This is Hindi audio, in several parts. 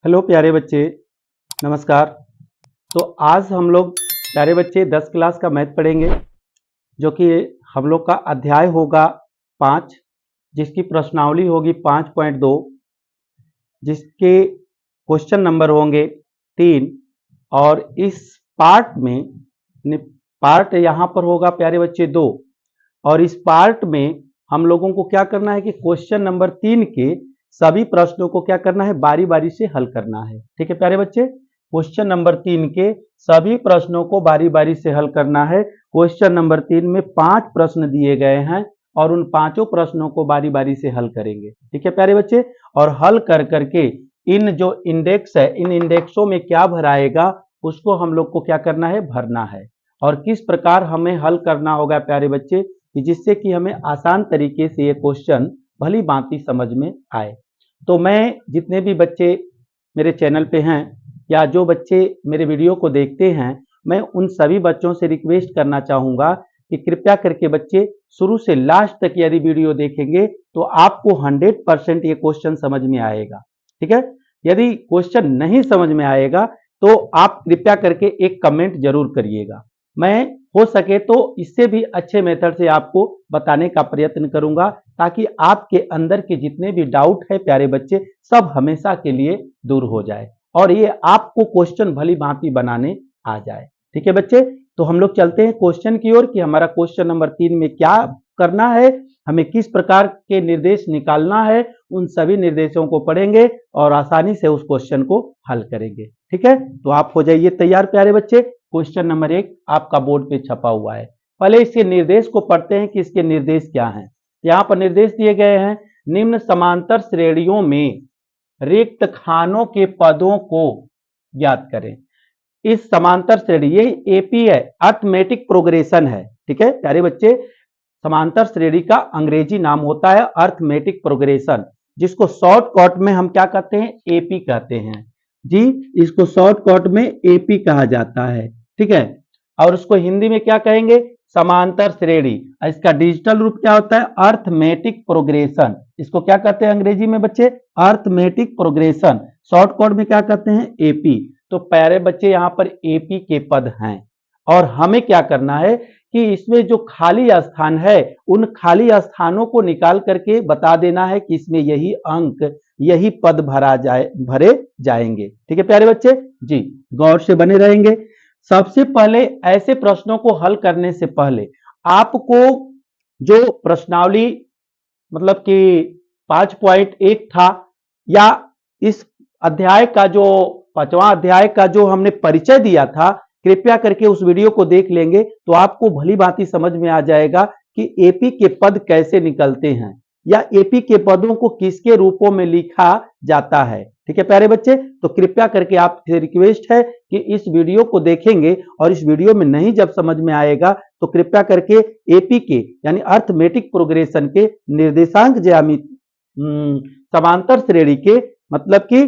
हेलो प्यारे बच्चे, नमस्कार। तो आज हम लोग प्यारे बच्चे 10 क्लास का मैथ पढ़ेंगे, जो कि हम लोग का अध्याय होगा 5, जिसकी प्रश्नावली होगी 5.2, जिसके क्वेश्चन नंबर होंगे 3। और इस पार्ट में पार्ट यहाँ पर होगा प्यारे बच्चे 2। और इस पार्ट में हम लोगों को क्या करना है कि क्वेश्चन नंबर 3 के सभी प्रश्नों को क्या करना है, बारी बारी से हल करना है। ठीक है प्यारे बच्चे, क्वेश्चन नंबर 3 के सभी प्रश्नों को बारी बारी से हल करना है। क्वेश्चन नंबर 3 में 5 प्रश्न दिए गए हैं और उन पांचों प्रश्नों को बारी बारी से हल करेंगे। ठीक है प्यारे बच्चे, और हल कर करके इन जो इंडेक्स है, इन इंडेक्सों में क्या भराएगा उसको हम लोग को क्या करना है, भरना है। और किस प्रकार हमें हल करना होगा प्यारे बच्चे, कि जिससे कि हमें आसान तरीके से ये क्वेश्चन भली भांति समझ में आए। तो मैं जितने भी बच्चे मेरे चैनल पे हैं या जो बच्चे मेरे वीडियो को देखते हैं, मैं उन सभी बच्चों से रिक्वेस्ट करना चाहूँगा कि कृपया करके बच्चे शुरू से लास्ट तक यदि वीडियो देखेंगे तो आपको 100% ये क्वेश्चन समझ में आएगा। ठीक है, यदि क्वेश्चन नहीं समझ में आएगा तो आप कृपया करके एक कमेंट जरूर करिएगा। मैं हो सके तो इससे भी अच्छे मेथड से आपको बताने का प्रयत्न करूंगा, ताकि आपके अंदर के जितने भी डाउट है प्यारे बच्चे, सब हमेशा के लिए दूर हो जाए और ये आपको क्वेश्चन भली भांति बनाने आ जाए। ठीक है बच्चे, तो हम लोग चलते हैं क्वेश्चन की ओर कि हमारा क्वेश्चन नंबर 3 में क्या करना है, हमें किस प्रकार के निर्देश निकालना है। उन सभी निर्देशों को पढ़ेंगे और आसानी से उस क्वेश्चन को हल करेंगे। ठीक है, तो आप हो जाइए तैयार प्यारे बच्चे। क्वेश्चन नंबर 1 आपका बोर्ड पे छपा हुआ है। पहले इसके निर्देश को पढ़ते हैं कि इसके निर्देश क्या हैं। यहाँ पर निर्देश दिए गए हैं, निम्न समांतर श्रेणियों में रिक्त खानों के पदों को ज्ञात करें। इस समांतर श्रेणी, ये एपी है, अर्थमेटिक प्रोग्रेशन है। ठीक है प्यारे बच्चे, समांतर श्रेणी का अंग्रेजी नाम होता है अर्थमेटिक प्रोग्रेशन, जिसको शॉर्टकट में हम क्या कहते हैं, एपी कहते हैं जी। इसको शॉर्टकट में एपी कहा जाता है। ठीक है, और उसको हिंदी में क्या कहेंगे, समांतर श्रेणी। इसका डिजिटल रूप क्या होता है, अर्थमेटिक प्रोग्रेशन। इसको क्या कहते हैं अंग्रेजी में बच्चे, अर्थमेटिक प्रोग्रेशन। शॉर्टकट में क्या कहते हैं, एपी। तो प्यारे बच्चे यहाँ पर एपी के पद हैं और हमें क्या करना है कि इसमें जो खाली स्थान है उन खाली स्थानों को निकाल करके बता देना है कि इसमें यही अंक, यही पद भरे जाएंगे। ठीक है प्यारे बच्चे जी, गौर से बने रहेंगे। सबसे पहले ऐसे प्रश्नों को हल करने से पहले आपको जो प्रश्नावली मतलब कि 5.1 था, या इस अध्याय का जो 5वां अध्याय का जो हमने परिचय दिया था, कृपया करके उस वीडियो को देख लेंगे तो आपको भली भांति समझ में आ जाएगा कि एपी के पद कैसे निकलते हैं या एपी के पदों को किसके रूपों में लिखा जाता है। ठीक है प्यारे बच्चे, तो कृपया करके आपसे रिक्वेस्ट है कि इस वीडियो को देखेंगे और इस वीडियो में नहीं जब समझ में आएगा तो कृपया करके एपी के यानी अर्थमेटिक प्रोग्रेशन के निर्देशांक ज्यामिति समांतर श्रेणी के मतलब कि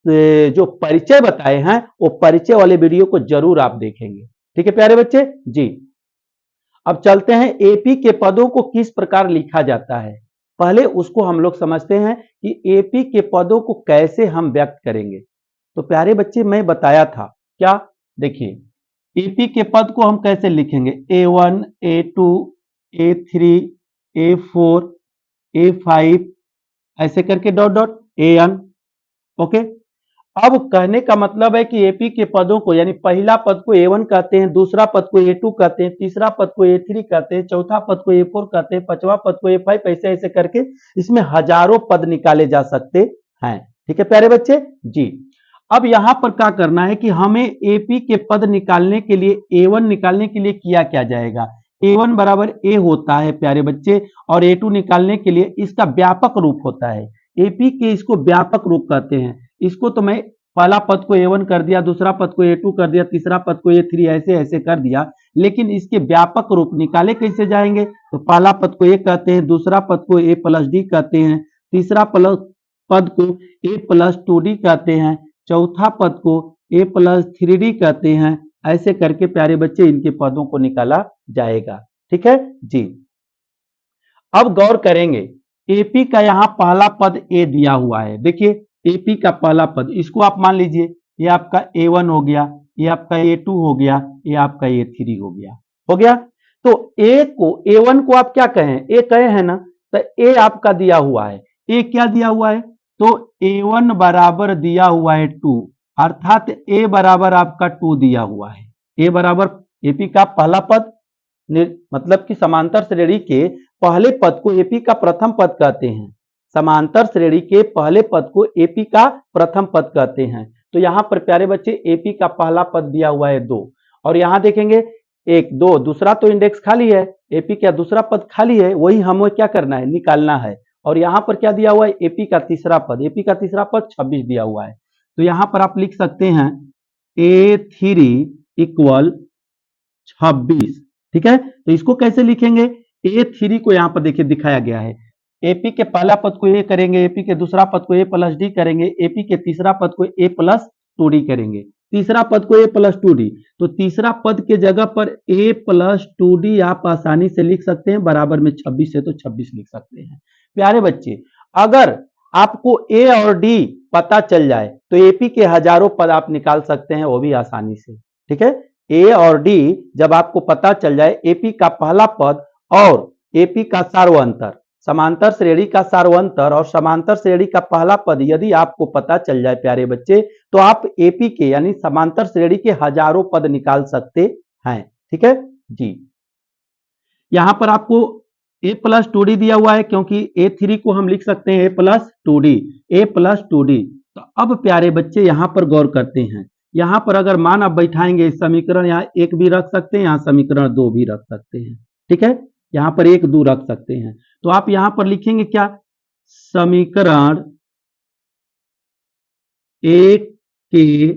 जो परिचय बताए हैं वो परिचय वाले वीडियो को जरूर आप देखेंगे। ठीक है प्यारे बच्चे जी, अब चलते हैं एपी के पदों को किस प्रकार लिखा जाता है। पहले उसको हम लोग समझते हैं कि एपी के पदों को कैसे हम व्यक्त करेंगे। तो प्यारे बच्चे मैं बताया था क्या, देखिए एपी के पद को हम कैसे लिखेंगे, A1 A2 A3 A4 A5 ऐसे करके डॉट डॉट AN। ओके, अब कहने का मतलब है कि एपी के पदों को यानी पहला पद को A1 कहते हैं, दूसरा पद को A2 कहते हैं, तीसरा पद को A3 कहते हैं, चौथा पद को A4 कहते हैं, पांचवा पद को A5, ऐसे ऐसे करके इसमें हजारों पद निकाले जा सकते हैं। ठीक है प्यारे बच्चे जी, अब यहां पर क्या करना है कि हमें एपी के पद निकालने के लिए, A1 निकालने के लिए किया क्या जाएगा, A1 बराबर A होता है प्यारे बच्चे, और A2 निकालने के लिए इसका व्यापक रूप होता है। एपी के इसको व्यापक रूप कहते हैं। इसको तो मैं पहला पद को A1 कर दिया, दूसरा पद को A2 कर दिया, तीसरा पद को A3, ऐसे ऐसे कर दिया, लेकिन इसके व्यापक रूप निकाले कैसे जाएंगे, तो पहला पद को A कहते हैं, दूसरा पद को A प्लस डी कहते हैं, तीसरा पद को A प्लस 2D कहते हैं, चौथा पद को A प्लस 3D कहते हैं। ऐसे करके प्यारे बच्चे इनके पदों को निकाला जाएगा। ठीक है जी, अब गौर करेंगे एपी का यहां पहला पद ए दिया हुआ है। देखिए एपी का पहला पद, इसको आप मान लीजिए ये आपका A1 हो गया, ये आपका A2 हो गया, ये आपका A3 हो गया। तो A1 को आप क्या कहें, A कहे हैं ना, तो A आपका दिया हुआ है, A क्या दिया हुआ है, तो A1 बराबर दिया हुआ है 2, अर्थात A बराबर आपका 2 दिया हुआ है। A बराबर एपी का पहला पद, मतलब कि समांतर श्रेणी के पहले पद को एपी का प्रथम पद कहते हैं। समांतर श्रेणी के पहले पद को एपी का प्रथम पद कहते हैं। तो यहां पर प्यारे बच्चे एपी का पहला पद दिया हुआ है 2, और यहां देखेंगे 1 2, दूसरा तो इंडेक्स खाली है, एपी का दूसरा पद खाली है, वही हमें क्या करना है, निकालना है। और यहां पर क्या दिया हुआ है, एपी का तीसरा पद, एपी का तीसरा पद 26 दिया हुआ है। तो यहां पर आप लिख सकते हैं A3 इक्वल 26, ठीक है। तो इसको कैसे लिखेंगे, A3 को यहां पर देखिए दिखाया गया है, एपी के पहला पद को ए करेंगे, एपी के दूसरा पद को ए प्लस डी करेंगे, एपी के तीसरा पद को ए प्लस 2d करेंगे, तीसरा पद को ए प्लस 2d। तो तीसरा पद के जगह पर ए प्लस 2d आप आसानी से लिख सकते हैं, बराबर में 26 है तो 26 लिख सकते हैं। प्यारे बच्चे, अगर आपको ए और डी पता चल जाए तो एपी के हजारों पद आप निकाल सकते हैं, वो भी आसानी से, ठीक है। ए और डी जब आपको पता चल जाए, एपी का पहला पद और एपी का सार्वंतर, समांतर श्रेणी का सार्वंतर और समांतर श्रेणी का पहला पद यदि आपको पता चल जाए प्यारे बच्चे, तो आप एपी के यानी समांतर श्रेणी के हजारों पद निकाल सकते हैं, ठीक है जी। यहां पर आपको ए प्लस 2d दिया हुआ है, क्योंकि A3 को हम लिख सकते हैं ए प्लस 2d, ए प्लस 2d। तो अब प्यारे बच्चे यहां पर गौर करते हैं, यहां पर अगर मान आप बैठाएंगे, समीकरण यहाँ 1 भी रख सकते हैं, यहाँ समीकरण 2 भी रख सकते हैं, ठीक है। यहां पर 1 2 रख सकते हैं। तो आप यहां पर लिखेंगे क्या, समीकरण 1 के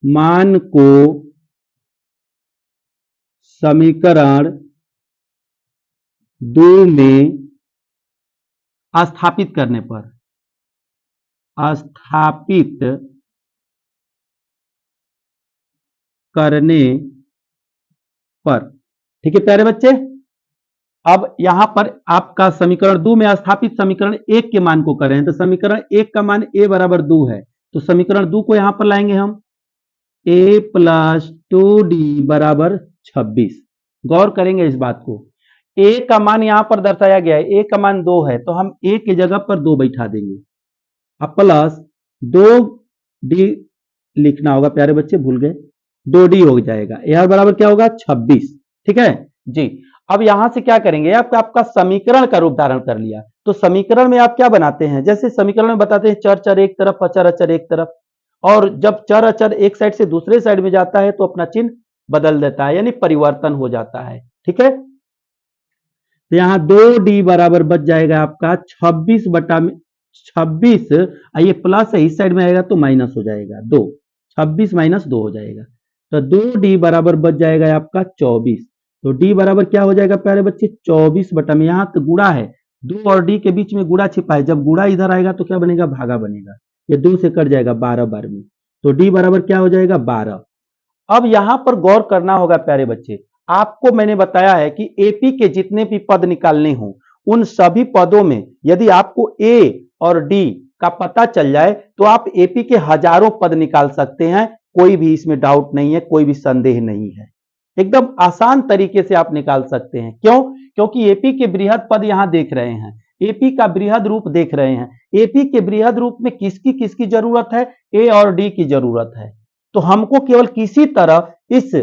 मान को समीकरण 2 में स्थापित करने पर, स्थापित करने पर, ठीक है प्यारे बच्चे। अब यहां पर आपका समीकरण 2 में स्थापित समीकरण 1 के मान को कर रहे हैं, तो समीकरण 1 का मान a बराबर 2 है, तो समीकरण 2 को यहां पर लाएंगे हम, a प्लस 2d बराबर 26। गौर करेंगे इस बात को, a का मान यहां पर दर्शाया गया है, a का मान 2 है, तो हम a की जगह पर 2 बैठा देंगे, अब प्लस 2d लिखना होगा प्यारे बच्चे, भूल गए, 2d हो जाएगा, यह बराबर क्या होगा 26, ठीक है जी। अब यहां से क्या करेंगे, आपका समीकरण का रूप धारण कर लिया, तो समीकरण में आप क्या बनाते हैं, जैसे समीकरण में बताते हैं चर चर एक तरफ, अचर अचर एक तरफ, और जब चर अचर एक साइड से दूसरे साइड में जाता है तो अपना चिन्ह बदल देता है, यानी परिवर्तन हो जाता है, ठीक है। तो यहां 2d बराबर बच जाएगा आपका 26 बटा 26, ये प्लस है, इस साइड में आएगा तो माइनस हो जाएगा 2, 26 माइनस 2 हो जाएगा, तो 2d बराबर बच जाएगा आपका 24। तो d बराबर क्या हो जाएगा प्यारे बच्चे, 24 बटा में, यहाँ तो गुणा है, 2 और d के बीच में गुणा छिपा है, जब गुणा इधर आएगा तो क्या बनेगा, भागा बनेगा, ये 2 से कट जाएगा 12 बार में, तो d बराबर क्या हो जाएगा 12। अब यहां पर गौर करना होगा प्यारे बच्चे, आपको मैंने बताया है कि एपी के जितने भी पद निकालने हों, उन सभी पदों में यदि आपको ए और डी का पता चल जाए तो आप एपी के हजारों पद निकाल सकते हैं, कोई भी इसमें डाउट नहीं है, कोई भी संदेह नहीं है, एकदम आसान तरीके से आप निकाल सकते हैं। क्यों, क्योंकि एपी के बृहद पद यहां देख रहे हैं, एपी का बृहद रूप देख रहे हैं, एपी के बृहद रूप में किसकी किसकी जरूरत है, ए और डी की जरूरत है। तो हमको केवल किसी तरह इस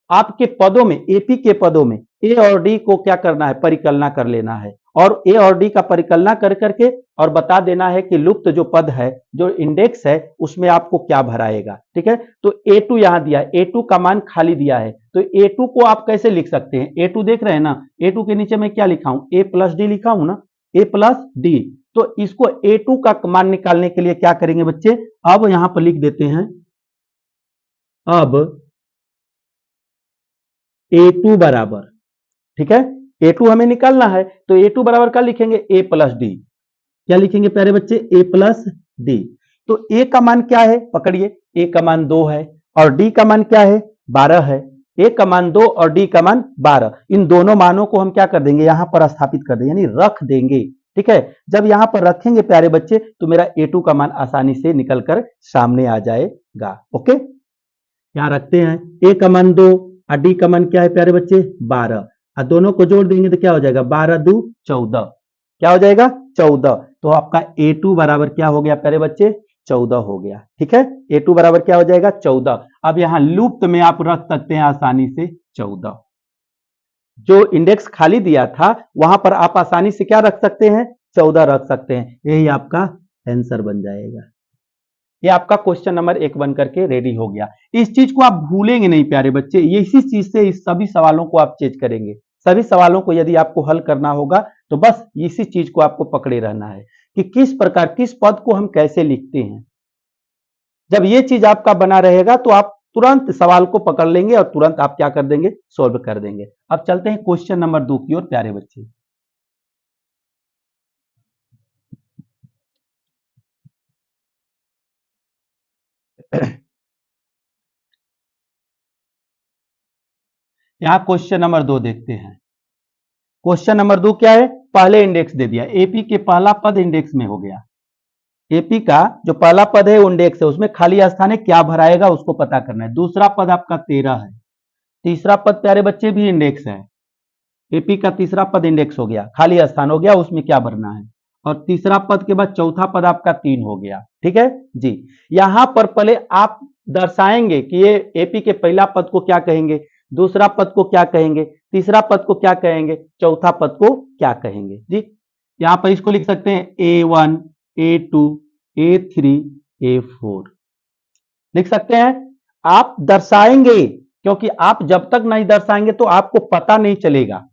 आपके पदों में, एपी के पदों में ए और डी को क्या करना है, परिकलना कर लेना है, और ए और डी का परिकलना कर करके और बता देना है कि लुप्त जो पद है, जो इंडेक्स है, उसमें आपको क्या भराएगा, ठीक है। तो A2 यहां दिया है, A2 का मान खाली दिया है, तो A2 को आप कैसे लिख सकते हैं, A2 देख रहे हैं ना, A2 के नीचे मैं क्या लिखा हूं, A प्लस डी लिखा हूं ना, A प्लस डी। तो इसको A2 का मान निकालने के लिए क्या करेंगे बच्चे, अब यहां पर लिख देते हैं, अब A2 बराबर, ठीक है, A2 हमें निकालना है, तो A2 बराबर क्या लिखेंगे, A प्लस डी, क्या लिखेंगे प्यारे बच्चे, A प्लस डी। तो A का मान क्या है, पकड़िए, A का मान 2 है और D का मान क्या है, 12 है, A का मान 2 और D का मान 12, इन दोनों मानों को हम क्या कर देंगे, यहां पर स्थापित कर देंगे, यानी रख देंगे, ठीक है। जब यहां पर रखेंगे प्यारे बच्चे तो मेरा A2 का मान आसानी से निकलकर सामने आ जाएगा। ओके, यहां रखते हैं A का मान 2 और D का मान क्या है प्यारे बच्चे 12, और दोनों को जोड़ देंगे तो क्या हो जाएगा 12 2 14, क्या हो जाएगा 14। तो आपका A2 बराबर क्या हो गया प्यारे बच्चे 14 हो गया। ठीक है, A2 बराबर क्या हो जाएगा 14। अब यहां लूप्त में आप रख सकते हैं आसानी से 14, जो इंडेक्स खाली दिया था वहां पर आप आसानी से क्या रख सकते हैं 14 रख सकते हैं। यही आपका आंसर बन जाएगा। ये आपका क्वेश्चन नंबर 1 बन करके रेडी हो गया। इस चीज को आप भूलेंगे नहीं प्यारे बच्चे, ये इसी चीज से इस सभी सवालों को आप चेंज करेंगे। सभी सवालों को यदि आपको हल करना होगा तो बस इसी चीज को आपको पकड़े रहना है कि किस प्रकार किस पद को हम कैसे लिखते हैं। जब ये चीज आपका बना रहेगा तो आप तुरंत सवाल को पकड़ लेंगे और तुरंत आप क्या कर देंगे सॉल्व कर देंगे। अब चलते हैं क्वेश्चन नंबर 2 की ओर प्यारे बच्चे। यहां क्वेश्चन नंबर 2 देखते हैं। क्वेश्चन नंबर 2 क्या है, पहले इंडेक्स दे दिया, एपी के पहला पद इंडेक्स में हो गया। एपी का जो पहला पद है वो इंडेक्स है, उसमें खाली स्थान है, क्या भराएगा उसको पता करना है। दूसरा पद आपका 13 है, तीसरा पद प्यारे बच्चे भी इंडेक्स है। एपी का तीसरा पद इंडेक्स हो गया, खाली स्थान हो गया, उसमें क्या भरना है। और तीसरा पद के बाद चौथा पद आपका 3 हो गया। ठीक है जी, यहां पर पहले आप दर्शाएंगे कि ये एपी के पहला पद को क्या कहेंगे, दूसरा पद को क्या कहेंगे, तीसरा पद को क्या कहेंगे, चौथा पद को क्या कहेंगे जी। यहां पर इसको लिख सकते हैं A1 A2 A3 A4 लिख सकते हैं। आप दर्शाएंगे, क्योंकि आप जब तक नहीं दर्शाएंगे तो आपको पता नहीं चलेगा।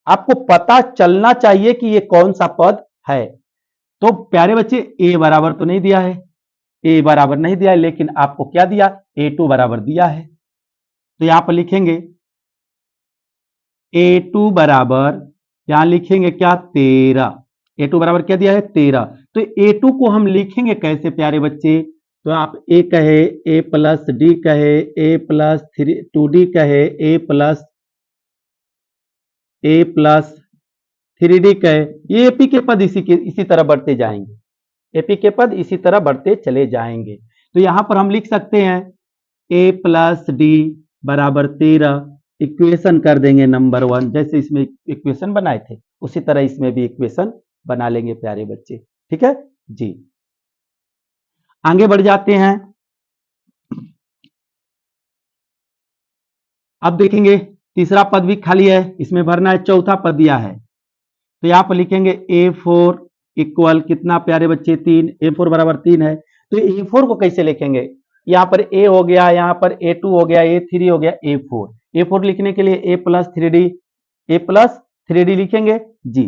आपको पता चलना चाहिए कि ये कौन सा पद है। तो प्यारे बच्चे ए बराबर तो नहीं दिया है, ए बराबर नहीं दिया है, लेकिन आपको क्या दिया A2 बराबर दिया है। तो यहां पर लिखेंगे A2 बराबर, यहां लिखेंगे क्या 13। A2 बराबर क्या दिया है 13। तो A2 को हम लिखेंगे कैसे प्यारे बच्चे, तो आप ए कहे A प्लस डी कहे A प्लस 2D कहे A प्लस 3D कहे, ये एपी के पद इसी तरह बढ़ते जाएंगे। एपी के पद इसी तरह बढ़ते चले जाएंगे। तो यहां पर हम लिख सकते हैं A प्लस डी बराबर 13, इक्वेशन कर देंगे नंबर 1, जैसे इसमें इक्वेशन बनाए थे उसी तरह इसमें भी इक्वेशन बना लेंगे प्यारे बच्चे। ठीक है जी, आगे बढ़ जाते हैं। अब देखेंगे तीसरा पद भी खाली है, इसमें भरना है, चौथा पद दिया है। तो यहां पर लिखेंगे A4 इक्वल कितना प्यारे बच्चे 3, A4 बराबर 3 है। तो A4 को कैसे लिखेंगे, यहां पर A हो गया, यहां पर A2 हो गया, A3 हो गया, A4 लिखने के लिए A प्लस 3D लिखेंगे जी।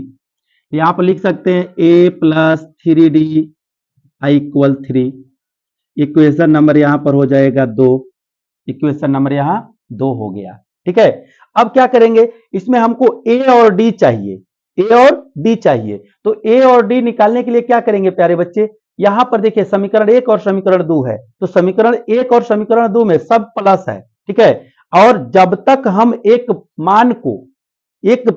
यहां पर लिख सकते हैं A plus 3D equal 3, equation number यहां पर हो जाएगा 2, इक्वेशन नंबर यहां 2 हो गया। ठीक है, अब क्या करेंगे, इसमें हमको A और D चाहिए, A और D चाहिए। तो A और D निकालने के लिए क्या करेंगे प्यारे बच्चे, यहां पर देखिए समीकरण 1 और समीकरण 2 है, तो समीकरण 1 और समीकरण 2 में सब प्लस है। ठीक है, और जब तक हम एक मान को, एक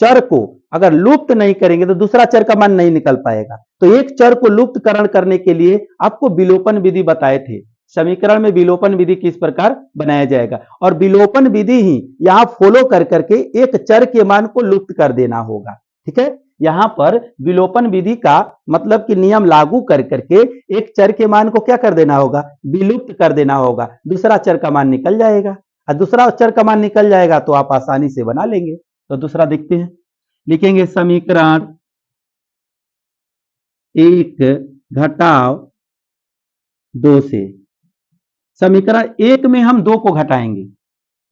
चर को अगर लुप्त नहीं करेंगे तो दूसरा चर का मान नहीं निकल पाएगा। तो एक चर को लुप्तकरण करने के लिए आपको विलोपन विधि बताए थे, समीकरण में विलोपन विधि किस प्रकार बनाया जाएगा, और विलोपन विधि ही यहां फॉलो कर करके एक चर के मान को लुप्त कर देना होगा। ठीक है, यहां पर विलोपन विधि का मतलब कि नियम लागू कर करके एक चर के मान को क्या कर देना होगा, विलुप्त कर देना होगा, दूसरा चर का मान निकल जाएगा। और दूसरा चर का मान निकल जाएगा तो आप आसानी से बना लेंगे। तो दूसरा देखते हैं, लिखेंगे समीकरण 1 घटाव 2 से। समीकरण 1 में हम 2 को घटाएंगे,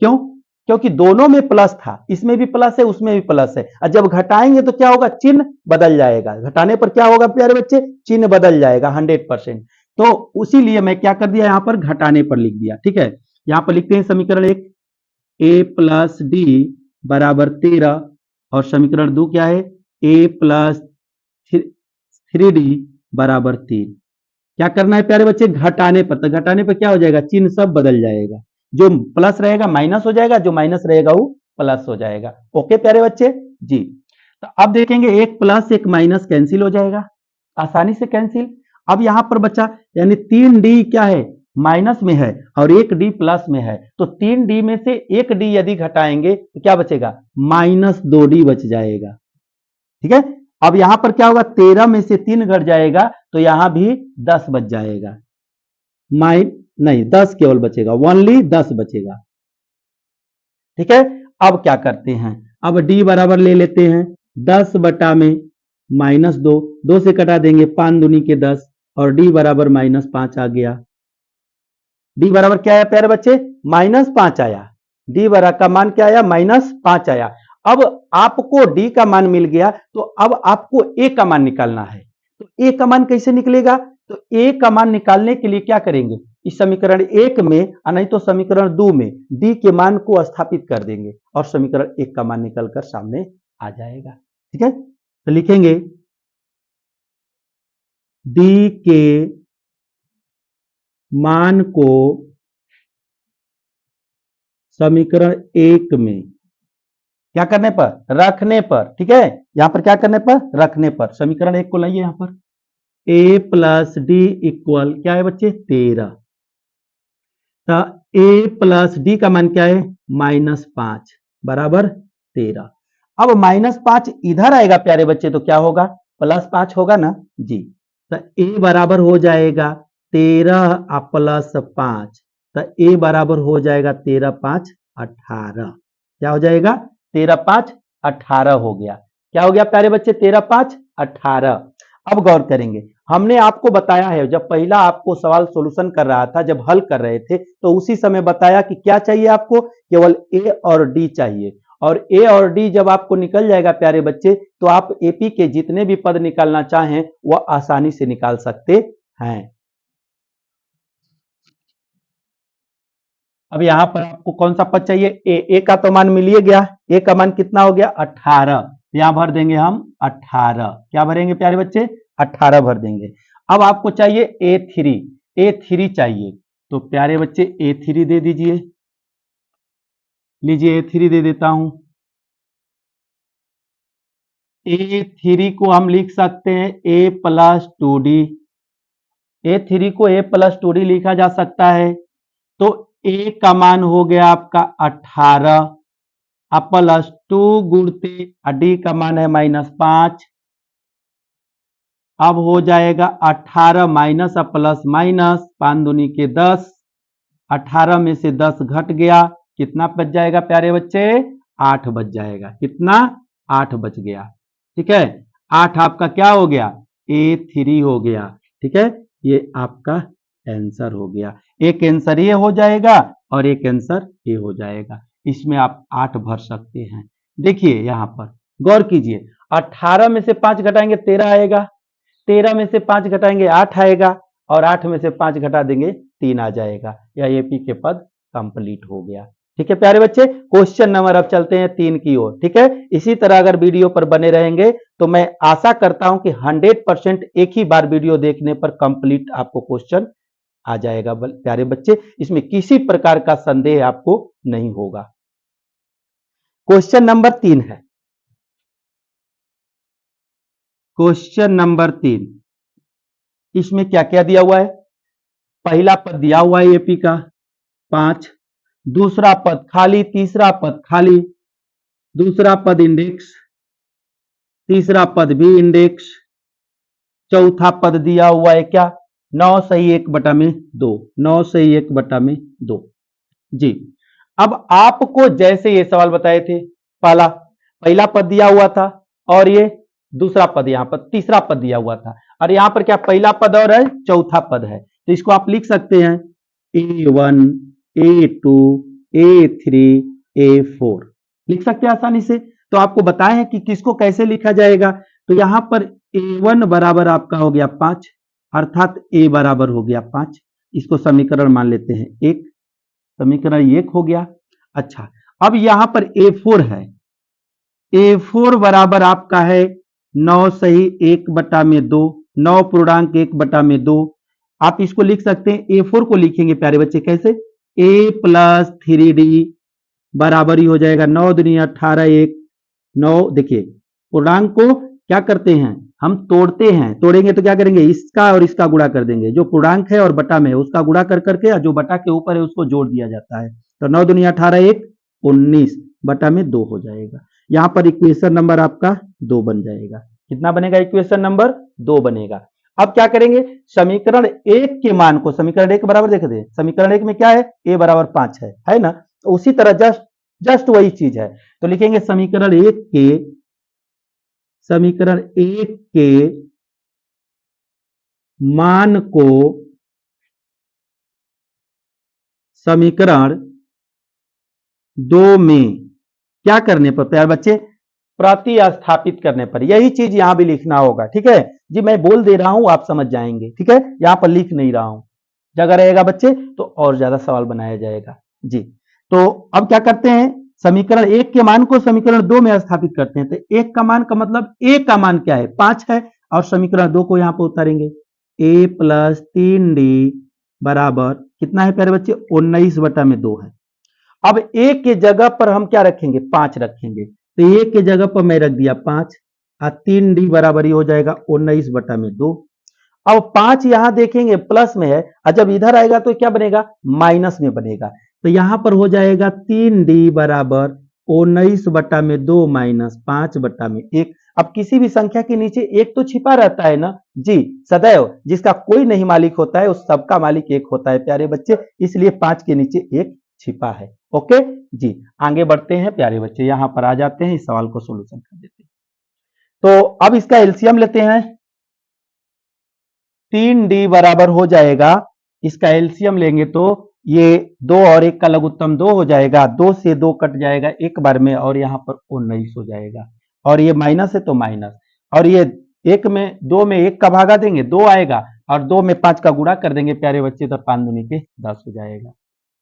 क्यों, क्योंकि दोनों में प्लस था, इसमें भी प्लस है उसमें भी प्लस है, और जब घटाएंगे तो क्या होगा, चिन्ह बदल जाएगा। घटाने पर क्या होगा प्यारे बच्चे, चिन्ह बदल जाएगा 100%। तो उसीलिए मैं क्या कर दिया, यहां पर घटाने पर लिख दिया। ठीक है, यहां पर लिखते हैं समीकरण 1 A प्लस डी बराबर 13, और समीकरण 2 क्या है A प्लस 3D बराबर 3। क्या करना है प्यारे बच्चे, घटाने पर, तो घटाने पर क्या हो जाएगा, चिन्ह सब बदल जाएगा, जो प्लस रहेगा माइनस हो जाएगा, जो माइनस रहेगा वो प्लस हो जाएगा। ओके प्यारे बच्चे जी। तो अब देखेंगे एक प्लस एक माइनस कैंसिल हो जाएगा, आसानी से कैंसिल। अब यहां पर बचा यानी 3D क्या है, माइनस में है और 1D प्लस में है, तो 3D में से 1D यदि घटाएंगे तो क्या बचेगा, -2D बच जाएगा। ठीक है, अब यहां पर क्या होगा, 13 में से 3 घट जाएगा तो यहां भी 10 बच जाएगा, नहीं 10 केवल बचेगा, ओनली 10 बचेगा। ठीक है, अब क्या करते हैं, अब D बराबर ले लेते हैं 10 बटा में -2, 2 से कटा देंगे 5 दूनी के 10 और D बराबर -5 आ गया। D बराबर क्या आया प्यारे बच्चे, -5 आया। D बराबर का मान क्या आया, -5 आया। अब आपको D का मान मिल गया तो अब आपको A का मान निकालना है। तो A का मान कैसे निकलेगा, तो A का मान निकालने के लिए क्या करेंगे, इस समीकरण 1 में नहीं तो समीकरण 2 में D के मान को स्थापित कर देंगे और समीकरण 1 का मान निकलकर सामने आ जाएगा। ठीक है, तो लिखेंगे D के मान को समीकरण 1 में क्या करने पर, रखने पर। ठीक है, यहां पर क्या करने पर, रखने पर। समीकरण 1 को लाइए यहां पर, A प्लस डी इक्वल क्या है बच्चे, 13। तो A प्लस डी का मान क्या है, -5 बराबर 13। अब -5 इधर आएगा प्यारे बच्चे तो क्या होगा, +5 होगा ना जी। तो A बराबर हो जाएगा 13 प्लस 5, तो A बराबर हो जाएगा 13 5 18। क्या हो जाएगा, 13 5 18 हो गया। क्या हो गया प्यारे बच्चे, 13 5 18। अब गौर करेंगे, हमने आपको बताया है जब पहला आपको सवाल सॉल्यूशन कर रहा था, जब हल कर रहे थे तो उसी समय बताया कि क्या चाहिए आपको, केवल A और D चाहिए। और A और D जब आपको निकल जाएगा प्यारे बच्चे तो आप AP के जितने भी पद निकालना चाहें वह आसानी से निकाल सकते हैं। अब यहां पर आपको कौन सा पद चाहिए, A का तो मान मिल ही गया, A का मान कितना हो गया 18, यहां भर देंगे हम 18। क्या भरेंगे प्यारे बच्चे, 18 भर देंगे। अब आपको चाहिए A3 चाहिए, तो प्यारे बच्चे A3 दे दीजिए, लीजिए A3 दे देता हूं। A3 को हम लिख सकते हैं A प्लस 2D, A3 को A प्लस 2D लिखा जा सकता है। तो A का मान हो गया आपका 18 प्लस 2 गुणते D का मान है -5। अब हो जाएगा 18 माइनस प्लस माइनस, 5 दूनी के 10, 18 में से 10 घट गया, कितना बच जाएगा प्यारे बच्चे, 8 बच जाएगा। कितना, 8 बच गया। ठीक है, 8 आपका क्या हो गया, A3 हो गया। ठीक है, ये आपका आंसर हो गया। एक आंसर ये हो जाएगा और एक आंसर ये हो जाएगा। इसमें आप 8 भर सकते हैं। देखिए यहां पर गौर कीजिए, 18 में से 5 घटाएंगे 13 आएगा, 13 में से 5 घटाएंगे 8 आएगा और 8 में से 5 घटा देंगे 3 आ जाएगा। या AP के पद कंप्लीट हो गया। ठीक है प्यारे बच्चे, क्वेश्चन नंबर अब चलते हैं 3 की ओर। ठीक है, इसी तरह अगर वीडियो पर बने रहेंगे तो मैं आशा करता हूं कि 100% एक ही बार वीडियो देखने पर कंप्लीट आपको क्वेश्चन आ जाएगा प्यारे बच्चे, इसमें किसी प्रकार का संदेह आपको नहीं होगा। क्वेश्चन नंबर 3 है, क्वेश्चन नंबर 3, इसमें क्या क्या दिया हुआ है, पहला पद दिया हुआ है AP का 5, दूसरा पद खाली, तीसरा पद खाली, दूसरा पद इंडेक्स, तीसरा पद भी इंडेक्स, चौथा पद दिया हुआ है क्या 9 सही 1/2, 9 सही 1/2 जी। अब आपको जैसे ये सवाल बताए थे, पहला पद दिया हुआ था और ये दूसरा पद, यहां पर तीसरा पद दिया हुआ था और यहां पर क्या पहला पद और है चौथा पद है, तो इसको आप लिख सकते हैं A1 A2 A3 A4 लिख सकते हैं आसानी से। तो आपको बताए हैं कि किसको कैसे लिखा जाएगा। तो यहां पर A1 बराबर आपका हो गया 5, अर्थात A बराबर हो गया 5, इसको समीकरण मान लेते हैं 1, समीकरण 1 हो गया। अच्छा, अब यहां पर A4 है, A4 बराबर आपका है 9 सही 1/2, 9 पूर्णांक 1/2। आप इसको लिख सकते हैं, A4 को लिखेंगे प्यारे बच्चे कैसे, A प्लस 3D बराबर ही हो जाएगा 9 दूनी 18 1, 9 देखिए पूर्णांक को क्या करते हैं, हम तोड़ते हैं। तोड़ेंगे तो क्या करेंगे, इसका और इसका गुणा कर देंगे, जो पूर्णांक है और बटा में है उसका गुणा कर करके, और जो बटा के ऊपर है उसको जोड़ दिया जाता है। तो 9 दूनी 18, 1 19 बटा में 2 हो जाएगा। यहां पर इक्वेशन नंबर आपका 2 बन जाएगा। कितना बनेगा, इक्वेशन नंबर 2 बनेगा। अब क्या करेंगे, समीकरण 1 के मान को, समीकरण 1 बराबर देख दे, समीकरण 1 में क्या है, a बराबर 5 है ना। तो उसी तरह जस्ट वही चीज है। तो लिखेंगे समीकरण 1 के मान को समीकरण 2 में क्या करने पर प्यारे बच्चे, प्रतिस्थापित करने पर। यही चीज यहां भी लिखना होगा, ठीक है जी। मैं बोल दे रहा हूं, आप समझ जाएंगे, ठीक है। यहां पर लिख नहीं रहा हूं, जगह रहेगा बच्चे तो और ज्यादा सवाल बनाया जाएगा जी। तो अब क्या करते हैं, समीकरण 1 के मान को समीकरण 2 में स्थापित करते हैं। तो 1 का मान का मतलब, a का मान क्या है, 5 है, और समीकरण 2 को यहां पर उतारेंगे। a प्लस 3d बराबर कितना है प्यारे बच्चे, 19 बटा में 2 है। अब a के जगह पर हम क्या रखेंगे, 5 रखेंगे। तो a के जगह पर मैं रख दिया 5, और 3d बराबर ही हो जाएगा 19 बटा में 2। अब 5 यहां देखेंगे प्लस में है, और जब इधर आएगा तो क्या बनेगा, माइनस में बनेगा। तो यहां पर हो जाएगा 3d बराबर 19 बटा में 2 माइनस 5 बटा में 1। अब किसी भी संख्या के नीचे एक तो छिपा रहता है ना जी, सदैव। जिसका कोई नहीं मालिक होता है उस सबका मालिक एक होता है प्यारे बच्चे, इसलिए 5 के नीचे एक छिपा है। ओके जी, आगे बढ़ते हैं प्यारे बच्चे, यहां पर आ जाते हैं, इस सवाल को सोल्यूशन कर देते हैं। तो अब इसका एलसीएम लेते हैं। 3d बराबर हो जाएगा, इसका एलसीएम लेंगे तो ये 2 और 1 का लघुत्तम 2 हो जाएगा, 2 से 2 कट जाएगा एक बार में, और यहाँ पर 19 हो जाएगा। और ये माइनस है तो माइनस, और ये 1 में 2 में 1 का भागा देंगे 2 आएगा, और 2 में 5 का गुणा कर देंगे प्यारे बच्चे, तो 5 दूनी के 10 हो जाएगा।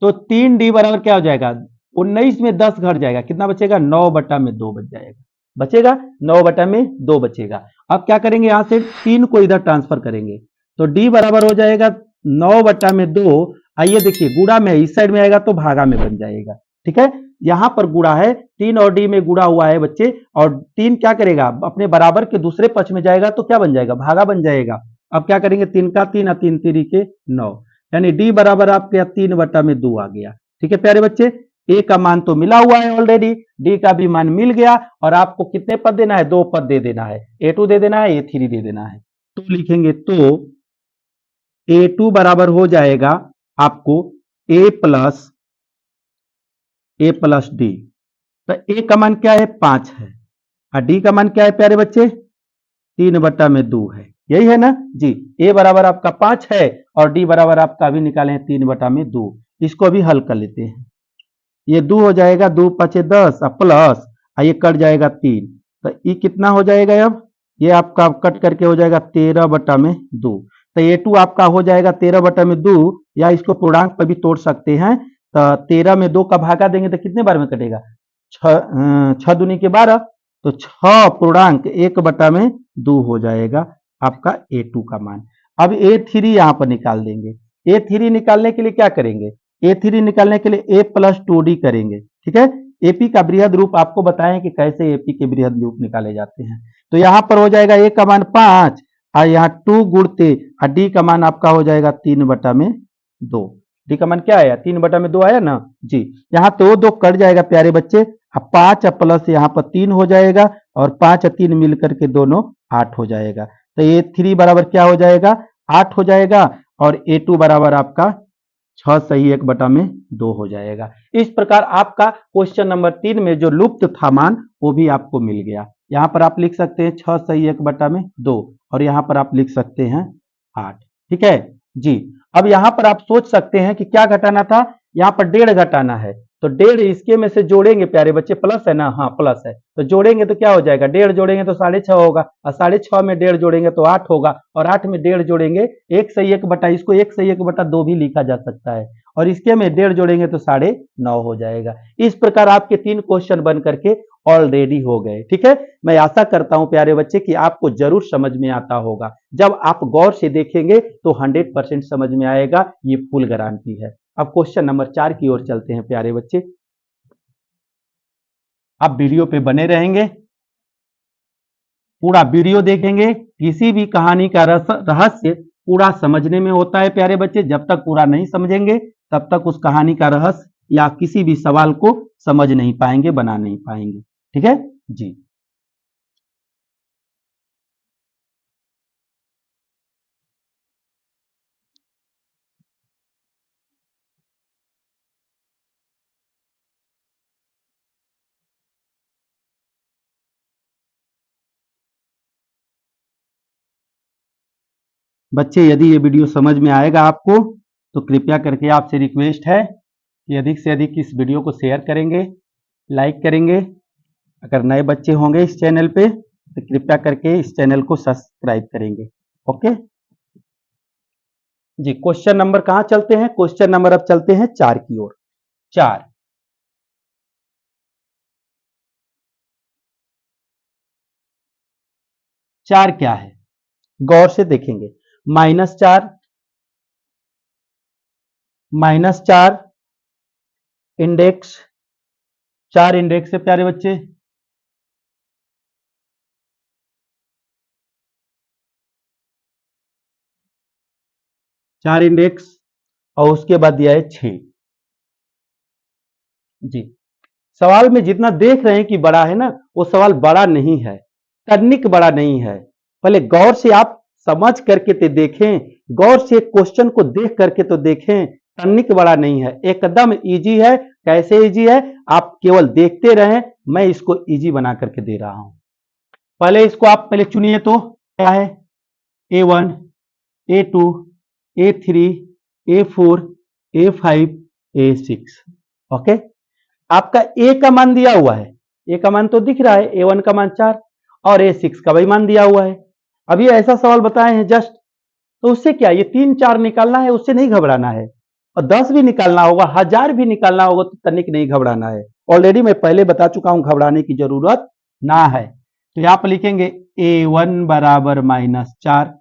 तो 3d बराबर क्या हो जाएगा, 19 में 10 घट जाएगा, कितना बचेगा, 9 बटा में 2 बच जाएगा, बचेगा 9 बटा में 2 बचेगा। अब क्या करेंगे, यहां से 3 को इधर ट्रांसफर करेंगे, तो d बराबर हो जाएगा 9 बटा में 2। आइए देखिए, गुणा में इस साइड में आएगा तो भागा में बन जाएगा, ठीक है। यहां पर गुणा है, 3 और d में गुणा हुआ है बच्चे, और 3 क्या करेगा, अपने बराबर के दूसरे पक्ष में जाएगा तो क्या बन जाएगा, भागा बन जाएगा। अब क्या करेंगे, 3 का 3 और 3 3 के 9, यानी d बराबर आपके 3 बटा में 2 आ गया। ठीक है प्यारे बच्चे, a का मान तो मिला हुआ है ऑलरेडी, d का भी मान मिल गया, और आपको कितने पद देना है, 2 पद दे देना है, a2 दे देना है, a3 दे देना है। तो लिखेंगे, तो a2 बराबर हो जाएगा आपको a प्लस d। तो a का मान क्या है, 5 है, और d का मान क्या है प्यारे बच्चे, 3 बटा में 2 है, यही है ना जी। a बराबर आपका 5 है, और d बराबर आपका अभी निकाले हैं 3 बटा में 2। इसको अभी हल कर लेते हैं। ये 2 हो जाएगा, 2 5 10, प्लस ये कट जाएगा 3, तो ये कितना हो जाएगा, अब ये आपका कट करके हो जाएगा 13 बटा में 2। तो ये 2 आपका हो जाएगा 13 बटा में 2, या इसको पूर्णांक पर भी तोड़ सकते हैं। तो 13 में 2 का भागा देंगे तो कितने बार में कटेगा, 6 दूनी के 12, तो 6 पूर्णांक 1 बटा में 2 हो जाएगा आपका a2 का मान। अब a3 यहां पर निकाल देंगे। a3 निकालने के लिए क्या करेंगे, a3 निकालने के लिए a प्लस 2d करेंगे, ठीक है। एपी का बृहद रूप आपको बताएं कि कैसे एपी के बृहद रूप निकाले जाते हैं। तो यहां पर हो जाएगा a का मान 5, और यहाँ 2 गुणते, और डी का मान आपका हो जाएगा 3 बटा में 2। डी का मान क्या आया, 3 बटा में 2 आया ना जी। यहाँ तो 2 कट जाएगा प्यारे बच्चे, अब 5 प्लस यहाँ पर 3 हो जाएगा, और 5 और 3 मिलकर के दोनों 8 हो जाएगा। तो ये 3 बराबर क्या हो जाएगा, 8 हो जाएगा, और a2 बराबर आपका 6 सही 1 बटा में 2 हो जाएगा। इस प्रकार आपका क्वेश्चन नंबर 3 में जो लुप्त था मान, वो भी आपको मिल गया। यहाँ पर आप लिख सकते हैं 6 सही 1 बटा में 2, और यहाँ पर आप लिख सकते हैं 8। ठीक है जी। अब यहाँ पर आप सोच सकते हैं कि क्या घटाना था, यहाँ पर 1.5 घटाना है, तो 1.5 इसके में से जोड़ेंगे प्यारे बच्चे, प्लस है ना, हाँ प्लस है, तो जोड़ेंगे तो क्या हो जाएगा, 1.5 जोड़ेंगे तो 6.5 होगा, और 6.5 में 1.5 जोड़ेंगे तो 8 होगा, और 8 में 1.5 जोड़ेंगे 1 सही 1 बटा, इसको 1 सही 1 बटा 2 भी लिखा जा सकता है, और इसके में 1.5 जोड़ेंगे तो 9.5 हो जाएगा। इस प्रकार आपके 3 क्वेश्चन बन करके ऑलरेडी हो गए। ठीक है, मैं आशा करता हूं प्यारे बच्चे कि आपको जरूर समझ में आता होगा। जब आप गौर से देखेंगे तो 100% समझ में आएगा, ये फुल गारंटी है। अब क्वेश्चन नंबर 4 की ओर चलते हैं प्यारे बच्चे। आप वीडियो पे बने रहेंगे, पूरा वीडियो देखेंगे। किसी भी कहानी का रहस्य पूरा समझने में होता है प्यारे बच्चे। जब तक पूरा नहीं समझेंगे तब तक उस कहानी का रहस्य या किसी भी सवाल को समझ नहीं पाएंगे, बना नहीं पाएंगे। ठीक है जी। बच्चे यदि ये वीडियो समझ में आएगा आपको तो कृपया करके आपसे रिक्वेस्ट है कि अधिक से अधिक इस वीडियो को शेयर करेंगे, लाइक करेंगे। अगर नए बच्चे होंगे इस चैनल पे तो कृपया करके इस चैनल को सब्सक्राइब करेंगे। ओके जी। क्वेश्चन नंबर कहां चलते हैं? क्वेश्चन नंबर अब चलते हैं 4 की ओर। 4 4 क्या है गौर से देखेंगे। -4 -4 इंडेक्स, 4 इंडेक्स है प्यारे बच्चे। चार इंडेक्स और उसके बाद दिया है 6 जी। सवाल में जितना देख रहे हैं कि बड़ा है ना, वो सवाल बड़ा नहीं है, तनिक बड़ा नहीं है। पहले गौर से आप समझ करके तो देखें, गौर से क्वेश्चन को देख करके तो देखें। तनिक बड़ा नहीं है, एकदम इजी है। कैसे इजी है? आप केवल देखते रहें, मैं इसको इजी बना करके दे रहा हूं। पहले इसको आप पहले चुनिए तो क्या है? A1 A2 A3 A4 A5 A6। Okay, आपका ए का मान दिया हुआ है, ए का मान तो दिख रहा है, A1 का मान 4 और A6 का भी मान दिया हुआ है। अभी ऐसा सवाल बताए हैं जस्ट, तो उससे क्या ये 3 4 निकालना है, उससे नहीं घबराना है। और 10 भी निकालना होगा, 1000 भी निकालना होगा तो तनिक नहीं घबराना है। ऑलरेडी मैं पहले बता चुका हूं, घबराने की जरूरत ना है। तो यहां पर लिखेंगे A1 बराबर -4,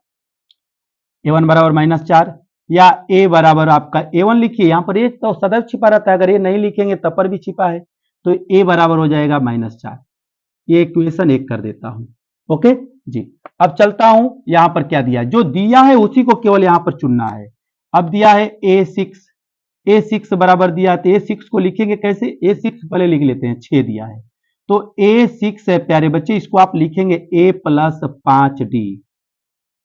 A1 बराबर -4 या A बराबर आपका A1 लिखिए। यहां पर ए तो सदैव छिपा रहता है, अगर ये नहीं लिखेंगे तब पर भी छिपा है। तो A बराबर हो जाएगा -4। ये इक्वेशन 1 कर देता हूं। ओके जी। अब चलता हूं, यहां पर क्या दिया है, जो दिया है उसी को केवल यहां पर चुनना है। अब दिया है A6 बराबर दिया है, तो A6 को लिखेंगे कैसे? A6 पहले लिख लेते हैं, 6 दिया है तो A6 है प्यारे बच्चे, इसको आप लिखेंगे A + 5D।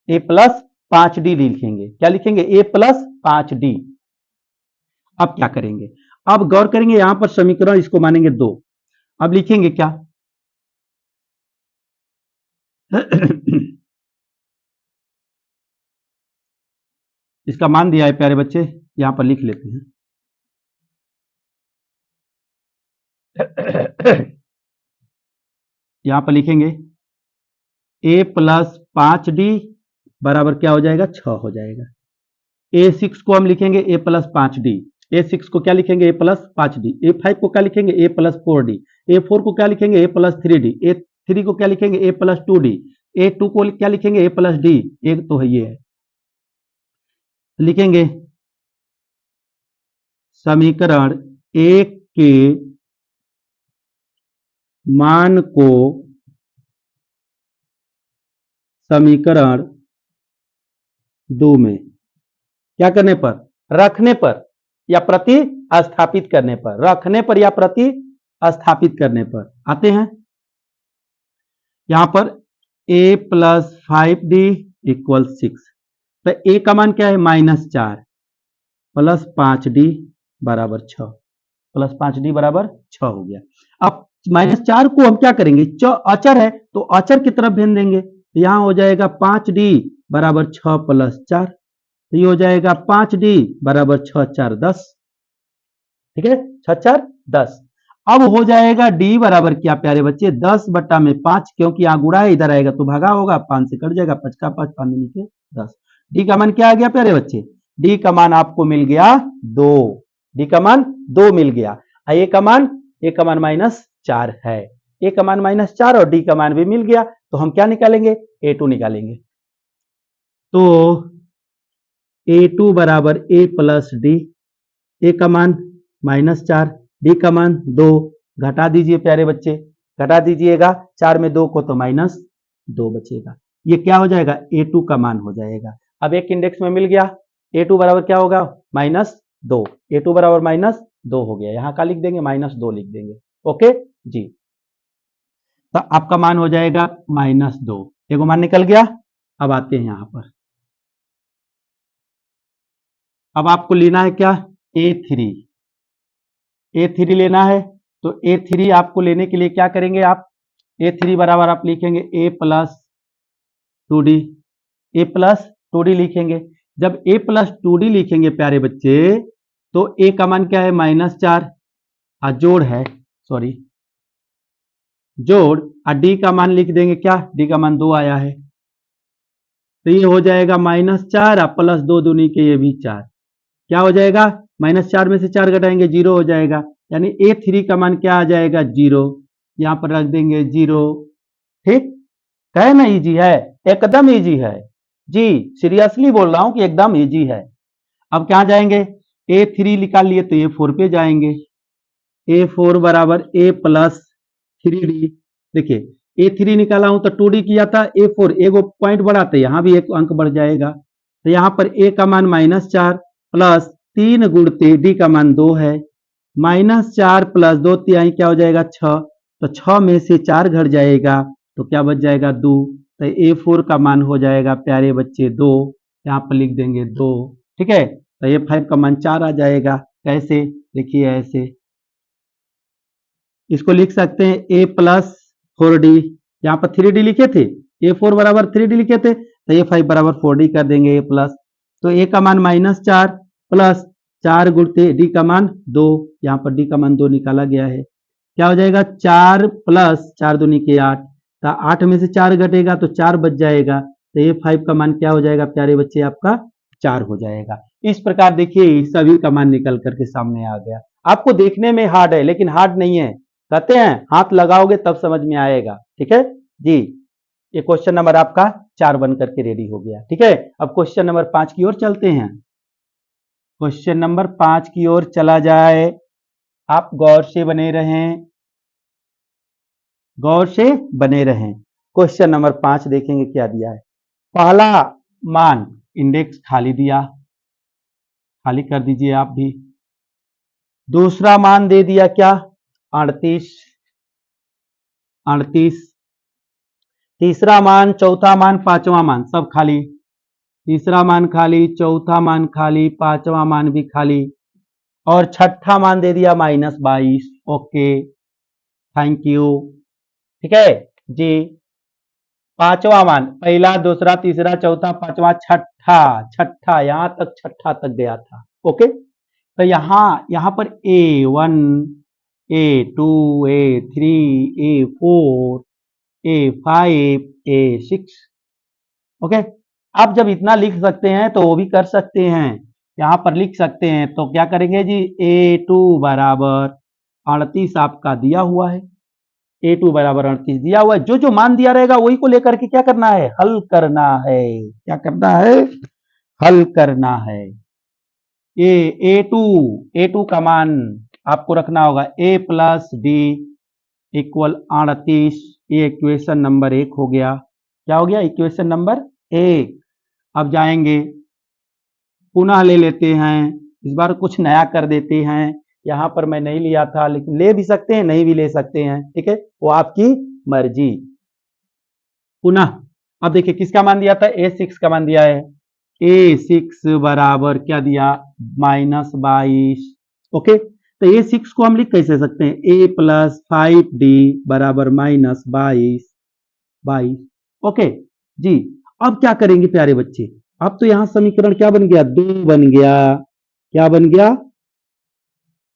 A + 5D लिखेंगे। क्या लिखेंगे? A + 5D। अब क्या करेंगे? अब गौर करेंगे, यहां पर समीकरण इसको मानेंगे 2। अब लिखेंगे क्या? इसका मान दिया है प्यारे बच्चे, यहां पर लिख लेते हैं। यहां पर लिखेंगे A + 5D बराबर क्या हो जाएगा? 6 हो जाएगा। A6 को हम लिखेंगे A + 5D। A6 को क्या लिखेंगे? A + 5D। A5 को क्या लिखेंगे? A + 4D। A4 को क्या लिखेंगे? A + 3D। A3 को क्या लिखेंगे? A + 2D। A2 को क्या लिखेंगे? A + D। एक तो है ये है, लिखेंगे समीकरण 1 के मान को समीकरण 2 में क्या करने पर? रखने पर या प्रति स्थापित करने पर। रखने पर या प्रति स्थापित करने पर आते हैं। यहां पर A + 5D = 6। तो A का मान क्या है? -4 + 5D बराबर 6। + 5D बराबर 6 हो गया। अब -4 को हम क्या करेंगे? अचर है तो अचर की तरफ भेज देंगे। यहां हो जाएगा 5D बराबर 6 + 4। तो ये हो जाएगा 5D बराबर 6 4 10। ठीक है, 6 4 10। अब हो जाएगा D बराबर क्या प्यारे बच्चे? 10/5, क्योंकि यहाँ गुणा है, इधर आएगा तो भागा होगा, 5 से कट जाएगा, 5 का 5, 5 नीचे 10। D का मान क्या आ गया प्यारे बच्चे? D का मान आपको मिल गया 2। D का मान 2 मिल गया। A का मान -4 है। A का मान -4 और D का मान भी मिल गया, तो हम क्या निकालेंगे? A2 निकालेंगे। तो A2 बराबर A + D। A का मान -4, D का मान 2। घटा दीजिए प्यारे बच्चे, घटा दीजिएगा 4 में 2 को तो माइनस 2 बचेगा। ये क्या हो जाएगा, A2 का मान हो जाएगा। अब एक इंडेक्स में मिल गया, A2 बराबर क्या होगा, -2। A2 बराबर -2 हो गया। यहाँ का लिख देंगे, -2 लिख देंगे। ओके जी, तो आपका मान हो जाएगा -2। एगो मान निकल गया। अब आते हैं यहाँ पर, अब आपको लेना है क्या, A3। A3 लेना है, तो A3 आपको लेने के लिए क्या करेंगे आप, A3 बराबर आप लिखेंगे A+2D। A+2D लिखेंगे। जब A+2D लिखेंगे प्यारे बच्चे, तो A का मान क्या है, -4, जोड़ है, सॉरी जोड़, और D का मान लिख देंगे क्या, D का मान 2 आया है, तो ये हो जाएगा -4 और +2 दूनी के ये भी 4। क्या हो जाएगा, -4 में से 4 घटाएंगे 0 हो जाएगा, यानी A3 का मान क्या आ जाएगा, 0। यहाँ पर रख देंगे 0। ठीक, कहे ना इजी है, एकदम इजी है जी, सीरियसली बोल रहा हूं कि एकदम इजी है। अब क्या जाएंगे, A3 निकाल लिए तो A4 पे जाएंगे। A4 बराबर A+3D। देखिए A3 निकाला हूं तो 2D किया था, A4 एगो पॉइंट बढ़ा तो यहाँ भी एक अंक बढ़ जाएगा। तो यहाँ पर A का मान -4 प्लस 3 गुणते D का मान 2 है, -4 + 2 तिहाई क्या हो जाएगा, 6। तो 6 में से 4 घट जाएगा तो क्या बच जाएगा, 2। तो A4 का मान हो जाएगा प्यारे बच्चे 2। यहाँ पर लिख देंगे 2। ठीक है, तो A5 का मान 4 आ जाएगा। कैसे, देखिए ऐसे इसको लिख सकते हैं A+4D। यहाँ पर 3D लिखे थे, A4 बराबर 3D लिखे थे, तो A5 बराबर 4D कर देंगे A+। तो A का मान -4 प्लस 4 गुणते D का मान 2। यहाँ पर D का मान 2 निकाला गया है। क्या हो जाएगा, 4 + 4 दूनी के 8। तो 8 में से 4 घटेगा तो 4 बच जाएगा। तो A5 का मान क्या हो जाएगा प्यारे बच्चे, आपका 4 हो जाएगा। इस प्रकार देखिए सभी का मान निकल करके सामने आ गया। आपको देखने में हार्ड है लेकिन हार्ड नहीं है, कहते हैं हाथ लगाओगे तब समझ में आएगा। ठीक है जी, ये क्वेश्चन नंबर आपका 4 बन करके रेडी हो गया। ठीक है, अब क्वेश्चन नंबर 5 की ओर चलते हैं। क्वेश्चन नंबर 5 की ओर चला जाए, आप गौर से बने रहें, गौर से बने रहें। क्वेश्चन नंबर 5 देखेंगे क्या दिया है। पहला मान इंडेक्स खाली दिया, खाली कर दीजिए आप भी। दूसरा मान दे दिया क्या, 38। तीसरा मान, चौथा मान, पांचवा मान सब खाली। तीसरा मान खाली, चौथा मान खाली, पांचवा मान भी खाली, और छठा मान दे दिया -22। Okay, thank you. ठीक है जी, पांचवा मान, पहला दूसरा तीसरा चौथा पांचवा छठा यहां तक, छठा तक गया था। ओके, तो यहां पर A1 A2 A3 A4 A5 A6। Okay, आप जब इतना लिख सकते हैं तो वो भी कर सकते हैं, यहां पर लिख सकते हैं। तो क्या करेंगे जी, A2 बराबर 38 आपका दिया हुआ है, A2 बराबर 38 दिया हुआ है। जो जो मान दिया रहेगा वही को लेकर के क्या करना है, हल करना है। क्या करना है, हल करना है। A2 का मान आपको रखना होगा A+D = 38। ये इक्वेशन नंबर 1 हो गया। क्या हो गया, इक्वेशन नंबर 1। अब जाएंगे, पुनः ले लेते हैं, इस बार कुछ नया कर देते हैं। यहां पर मैं नहीं लिया था लेकिन ले भी सकते हैं, नहीं भी ले सकते हैं। ठीक है, वो आपकी मर्जी। पुनः अब देखिए किसका मान दिया था, A6 का मान दिया है। A6 बराबर क्या दिया, -22। ओके, तो A6 को हम लिख कैसे सकते हैं, A+5D बराबर -22। ओके जी, अब क्या करेंगे प्यारे बच्चे, अब तो यहां समीकरण क्या बन गया, 2 बन गया। क्या बन गया,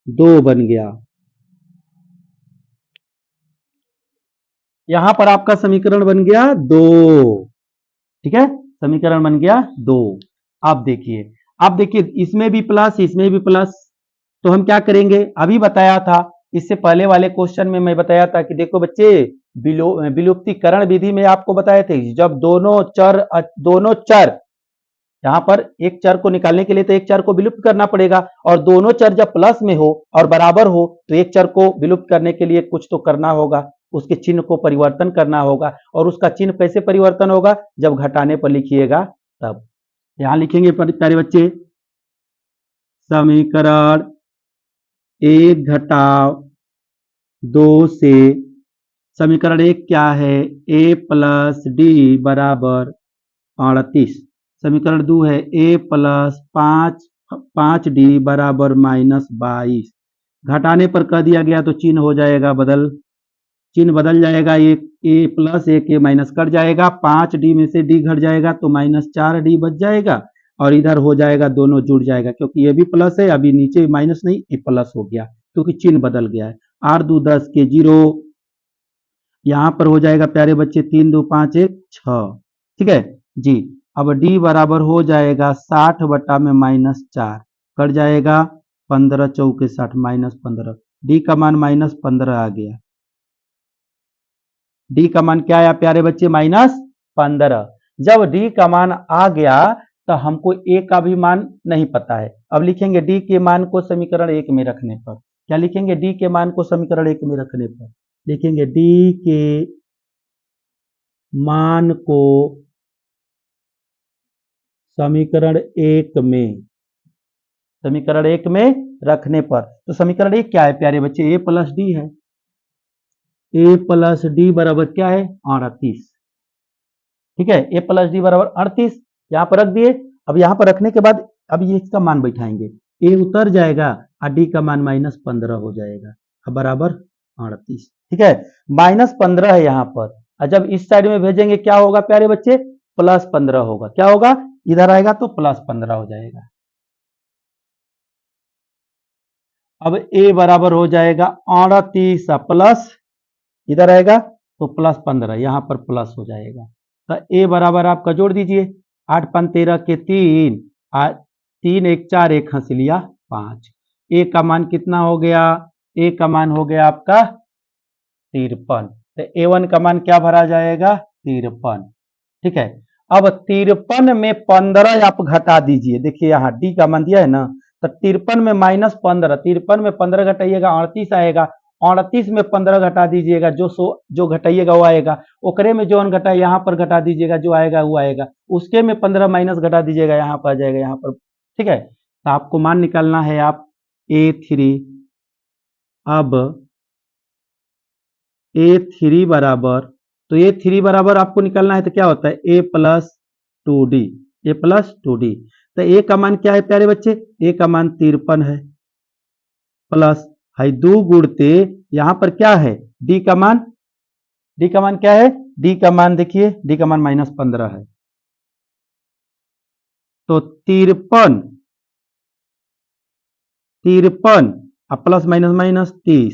2 बन गया। यहां पर आपका समीकरण बन गया 2। ठीक है, समीकरण बन गया 2। अब देखिए इसमें भी प्लस, इसमें भी प्लस। तो हम क्या करेंगे, अभी बताया था, इससे पहले वाले क्वेश्चन में मैं बताया था कि देखो बच्चे, विलुप्तीकरण विधि में आपको बताए थे, जब दोनों चर यहाँ पर एक चर को निकालने के लिए तो एक चर को विलुप्त करना पड़ेगा, और दोनों चर जब प्लस में हो और बराबर हो तो एक चर को विलुप्त करने के लिए कुछ तो करना होगा। उसके चिन्ह को परिवर्तन करना होगा। और उसका चिन्ह कैसे परिवर्तन होगा, जब घटाने पर लिखिएगा तब। यहां लिखेंगे प्यारे बच्चे, समीकरण 1 घटाव 2 से, समीकरण 1 क्या है, a प्लस डी बराबर 38। समीकरण 2 है a प्लस 5 डी बराबर -22। घटाने पर कह दिया गया तो चिन्ह हो जाएगा बदल, चिन्ह बदल जाएगा, एक a प्लस एक a माइनस कट जाएगा, 5d में से d घट जाएगा तो -4d बच जाएगा, और इधर हो जाएगा दोनों जुड़ जाएगा, क्योंकि ये भी प्लस है, अभी नीचे माइनस नहीं ये प्लस हो गया क्योंकि चिन्ह बदल गया है। 8 2 10 के 0, यहाँ पर हो जाएगा प्यारे बच्चे 3 2 5 1 6, ठीक है जी। अब d बराबर हो जाएगा 60 बटा में -4 कट जाएगा, 15 चौके 60 -15, d का मान -15 आ गया। d का मान क्या आया प्यारे बच्चे, -15। जब d का मान आ गया तो हमको a का भी मान नहीं पता है। अब लिखेंगे d के मान को समीकरण 1 में रखने पर, क्या लिखेंगे, d के मान को समीकरण 1 में रखने पर लिखेंगे d के मान को समीकरण 1 में, समीकरण 1 में रखने पर, तो समीकरण 1 क्या है प्यारे बच्चे, a प्लस डी है, a प्लस डी बराबर क्या है 38, ठीक है, a प्लस डी बराबर 38 यहाँ पर रख दिए। अब यहाँ पर रखने के बाद अब ये इसका मान बैठाएंगे, a उतर जाएगा और d का मान -15 हो जाएगा, अब बराबर 38, ठीक है, -15 है यहाँ पर, और जब इस साइड में भेजेंगे क्या होगा प्यारे बच्चे, +15 होगा, क्या होगा, इधर आएगा तो +15 हो जाएगा। अब a बराबर हो जाएगा 38 प्लस, इधर आएगा तो +15, यहाँ पर प्लस हो जाएगा, तो a बराबर आपका जोड़ दीजिए, 8 5 13 के 3, 3 1 4 1 हंस लिया 5, a का मान कितना हो गया, a का मान हो गया आपका 53, तो a1 का मान क्या भरा जाएगा 53, ठीक है। अब 53 में 15 आप घटा दीजिए, देखिए यहाँ d का मान दिया है ना, तो 53 में -15, 53 में 15 घटाइएगा 38 आएगा, 38 में 15 घटा दीजिएगा, जो घटाइएगा वो आएगा, ओकरे में जो घटा यहाँ पर घटा दीजिएगा, जो आएगा वो आएगा, उसके में 15 माइनस घटा दीजिएगा, यहाँ पर आ जाएगा यहाँ पर, ठीक है। तो आपको मान निकालना है आप a3, अब a3 बराबर, तो a3 बराबर आपको निकालना है तो क्या होता है a plus 2d, a plus 2d, तो a का मान क्या है प्यारे बच्चे, a का मान 53 है, प्लस है 2 गुणते यहाँ पर क्या है d का मान, d का मान क्या है, d का मान देखिए, d का मान -15 है, तो 53 अब प्लस माइनस माइनस 30,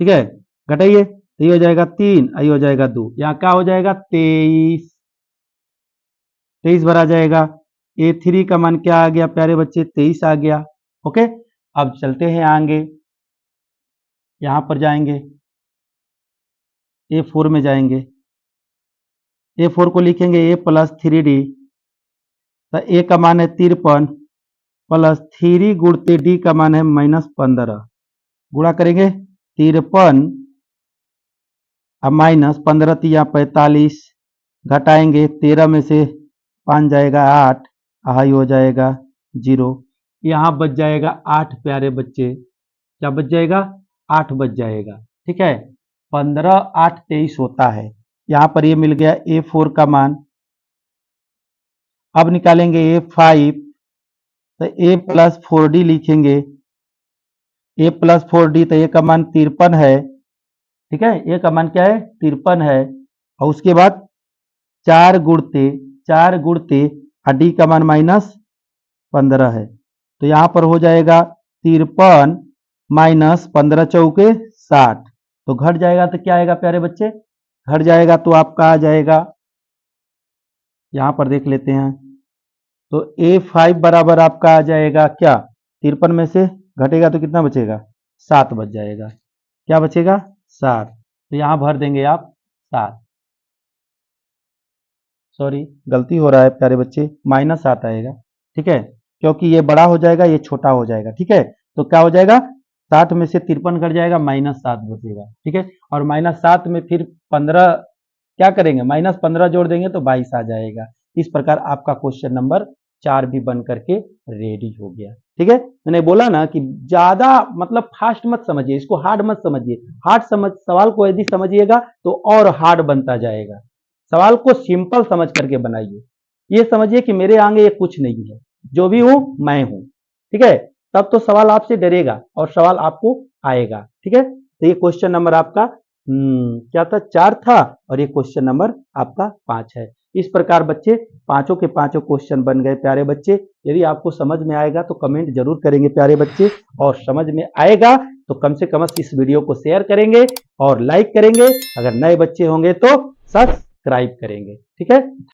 ठीक है, घटाइए तो ये हो जाएगा 3, ये हो जाएगा 2, यहाँ क्या हो जाएगा 23 भरा जाएगा। a3 का मान क्या आ गया प्यारे बच्चे, 23 आ गया, ओके। अब चलते हैं आगे, यहाँ पर जाएंगे a4 में जाएंगे, a4 को लिखेंगे a प्लस 3d, तो a का मान है 53 प्लस 3 गुणते d का मान है -15, गुणा करेंगे 53 अब -15 तिया 45, घटाएंगे 13 में से 5 जाएगा 8, हाई हो जाएगा 0, यहाँ बच जाएगा 8 प्यारे बच्चे, क्या बच जाएगा 8 बच जाएगा, ठीक है, 15 8 23 होता है, यहाँ पर ये मिल गया a4 का मान। अब निकालेंगे a5, तो a प्लस 4d लिखेंगे, a प्लस 4d, तो a का मान 53 है, ठीक है, a का मान क्या है 53 है, और उसके बाद 4 गुणते d का मान -15 है, तो यहाँ पर हो जाएगा 53 -15 चौके 60, तो घट जाएगा तो क्या आएगा प्यारे बच्चे, घट जाएगा तो आपका आ जाएगा, यहाँ पर देख लेते हैं, तो a5 बराबर आपका आ जाएगा क्या, 53 में से घटेगा तो कितना बचेगा 7 बच जाएगा, क्या बचेगा 7, तो यहाँ भर देंगे आप 7, सॉरी गलती हो रहा है प्यारे बच्चे, -7 आएगा, ठीक है, क्योंकि ये बड़ा हो जाएगा ये छोटा हो जाएगा, ठीक है, तो क्या हो जाएगा 60 में से 53 कट जाएगा, -7 बचेगा। ठीक है, और -7 में फिर 15 क्या करेंगे, -15 जोड़ देंगे तो 22 आ जाएगा। इस प्रकार आपका क्वेश्चन नंबर 4 भी बन करके रेडी हो गया। ठीक है, मैंने बोला ना कि ज्यादा मतलब फास्ट मत समझिए, इसको हार्ड मत समझिए। सवाल को यदि समझिएगा तो और हार्ड बनता जाएगा। सवाल को सिंपल समझ करके बनाइए। ये समझिए कि मेरे आगे ये कुछ नहीं है, जो भी हूं मैं हूं। ठीक है, तब तो सवाल आपसे डरेगा और सवाल आपको आएगा। ठीक है, तो ये क्वेश्चन नंबर आपका क्या था, 4 था, और ये क्वेश्चन नंबर आपका 5 है। इस प्रकार बच्चे पांचों के पांचों क्वेश्चन बन गए प्यारे बच्चे। यदि आपको समझ में आएगा तो कमेंट जरूर करेंगे प्यारे बच्चे, और समझ में आएगा तो कम से कम इस वीडियो को शेयर करेंगे और लाइक करेंगे। अगर नए बच्चे होंगे तो सब्सक्राइब करेंगे। ठीक है।